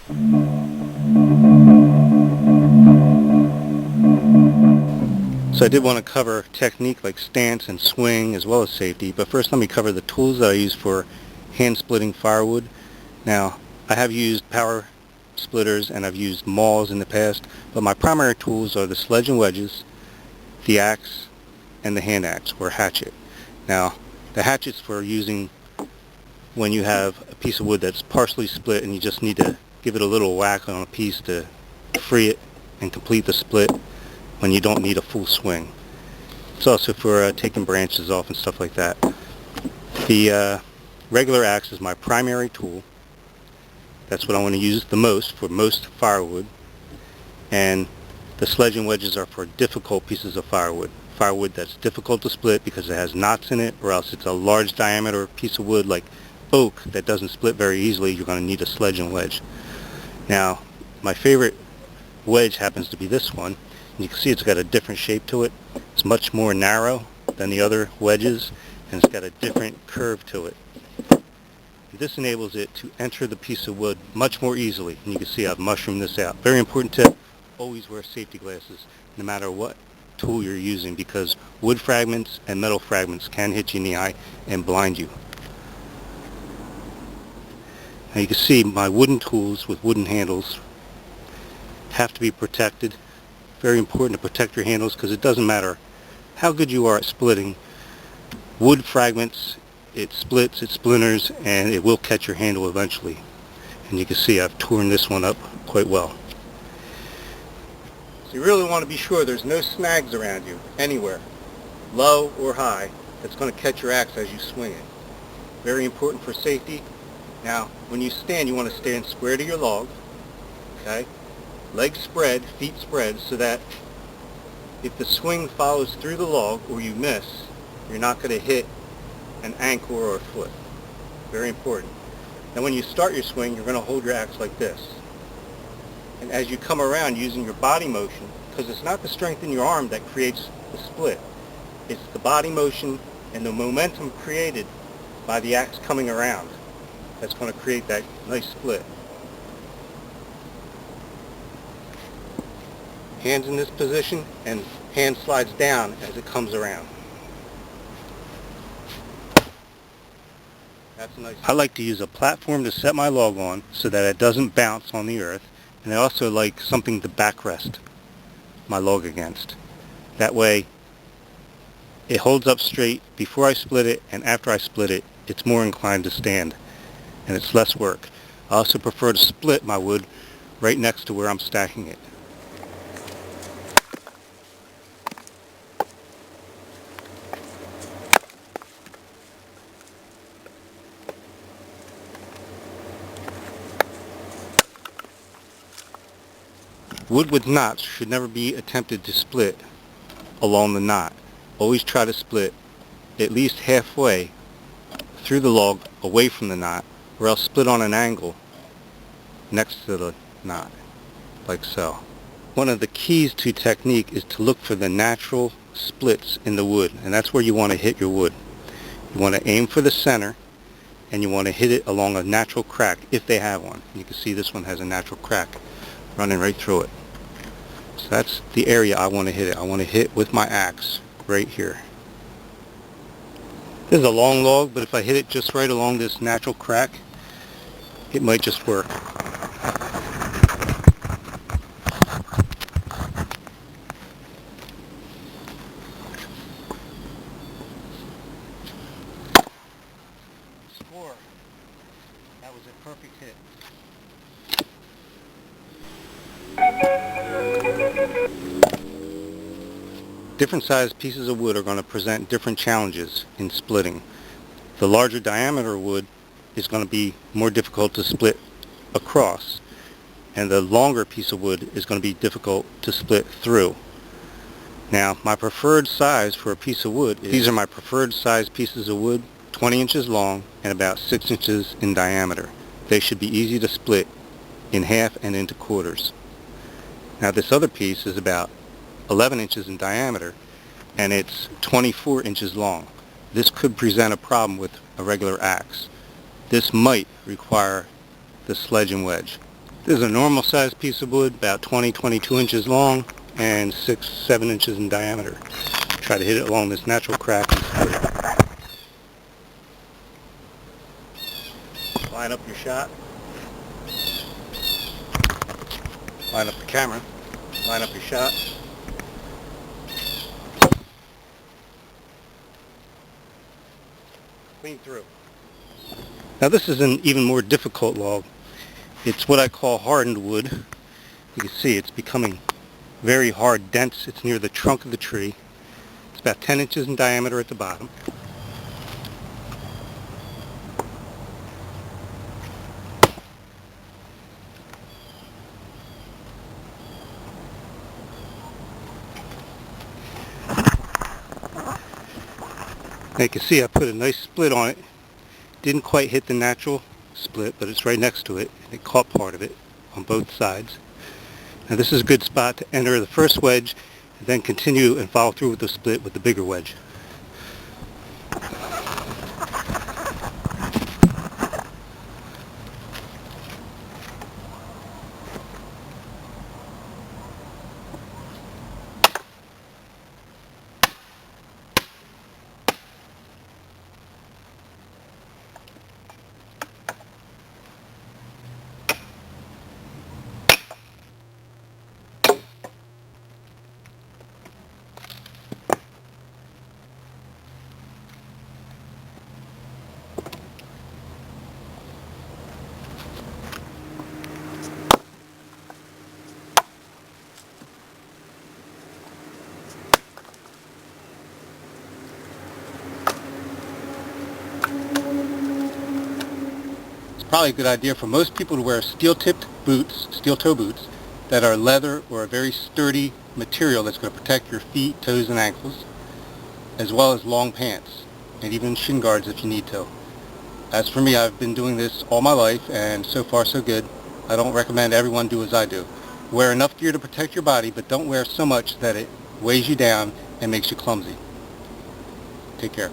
So I did want to cover technique like stance and swing as well as safety, but first let me cover the tools that I use for hand splitting firewood. Now, I have used power splitters and I've used mauls in the past, but my primary tools are the sledge and wedges, the axe, and the hand axe or hatchet. Now, the hatchet's for using when you have a piece of wood that's partially split and you just need to give it a little whack on a piece to free it and complete the split when you don't need a full swing. It's also for taking branches off and stuff like that. The regular axe is my primary tool. That's what I want to use the most for most firewood. And the sledge and wedges are for difficult pieces of firewood. Firewood that's difficult to split because it has knots in it, or else it's a large diameter piece of wood like oak that doesn't split very easily. You're going to need a sledge and wedge. Now, my favorite wedge happens to be this one. You can see it's got a different shape to it. It's much more narrow than the other wedges, and it's got a different curve to it. This enables it to enter the piece of wood much more easily. And you can see I've mushroomed this out. Very important tip, always wear safety glasses no matter what tool you're using, because wood fragments and metal fragments can hit you in the eye and blind you. Now you can see my wooden tools with wooden handles have to be protected. Very important to protect your handles, because it doesn't matter how good you are at splitting. Wood fragments, it splits, it splinters, and it will catch your handle eventually. And you can see I've torn this one up quite well. So you really want to be sure there's no snags around you anywhere, low or high, that's going to catch your axe as you swing it. Very important for safety. Now, when you stand, you want to stand square to your log, okay? Legs spread, feet spread, so that if the swing follows through the log or you miss, you're not going to hit an ankle or a foot. Very important. Now when you start your swing, you're going to hold your axe like this. And as you come around using your body motion, because it's not the strength in your arm that creates the split, it's the body motion and the momentum created by the axe coming around that's going to create that nice split. Hands in this position, and hand slides down as it comes around. That's nice. I like to use a platform to set my log on so that it doesn't bounce on the earth, and I also like something to backrest my log against. That way it holds up straight before I split it, and after I split it, it's more inclined to stand, and it's less work. I also prefer to split my wood right next to where I'm stacking it. Wood with knots should never be attempted to split along the knot. Always try to split at least halfway through the log away from the knot, or else split on an angle next to the knot, like so. One of the keys to technique is to look for the natural splits in the wood, and that's where you want to hit your wood. You want to aim for the center, and you want to hit it along a natural crack if they have one. You can see this one has a natural crack running right through it. So that's the area I want to hit it. I want to hit with my axe right here. This is a long log, but if I hit it just right along this natural crack, it might just work. Score. That was a perfect hit. Different sized pieces of wood are going to present different challenges in splitting. The larger diameter wood is going to be more difficult to split across, and the longer piece of wood is going to be difficult to split through. Now, my preferred size for a piece of wood, these are my preferred size pieces of wood, 20 inches long and about 6 inches in diameter. They should be easy to split in half and into quarters. Now this other piece is about 11 inches in diameter, and it's 24 inches long. This could present a problem with a regular axe. This might require the sledge and wedge. This is a normal sized piece of wood, about 20-22 inches long and 6-7 inches in diameter. Try to hit it along this natural crack and split it. Line up your shot. Line up the camera. Line up your shot. Clean through. Now this is an even more difficult log. It's what I call hardened wood. You can see it's becoming very hard, dense. It's near the trunk of the tree. It's about 10 inches in diameter at the bottom. Now you can see I put a nice split on it. Didn't quite hit the natural split, but it's right next to it. It caught part of it on both sides. Now this is a good spot to enter the first wedge and then continue and follow through with the split with the bigger wedge. Probably a good idea for most people to wear steel-tipped boots, steel-toe boots, that are leather or a very sturdy material that's going to protect your feet, toes, and ankles, as well as long pants, and even shin guards if you need to. As for me, I've been doing this all my life, and so far so good. I don't recommend everyone do as I do. Wear enough gear to protect your body, but don't wear so much that it weighs you down and makes you clumsy. Take care.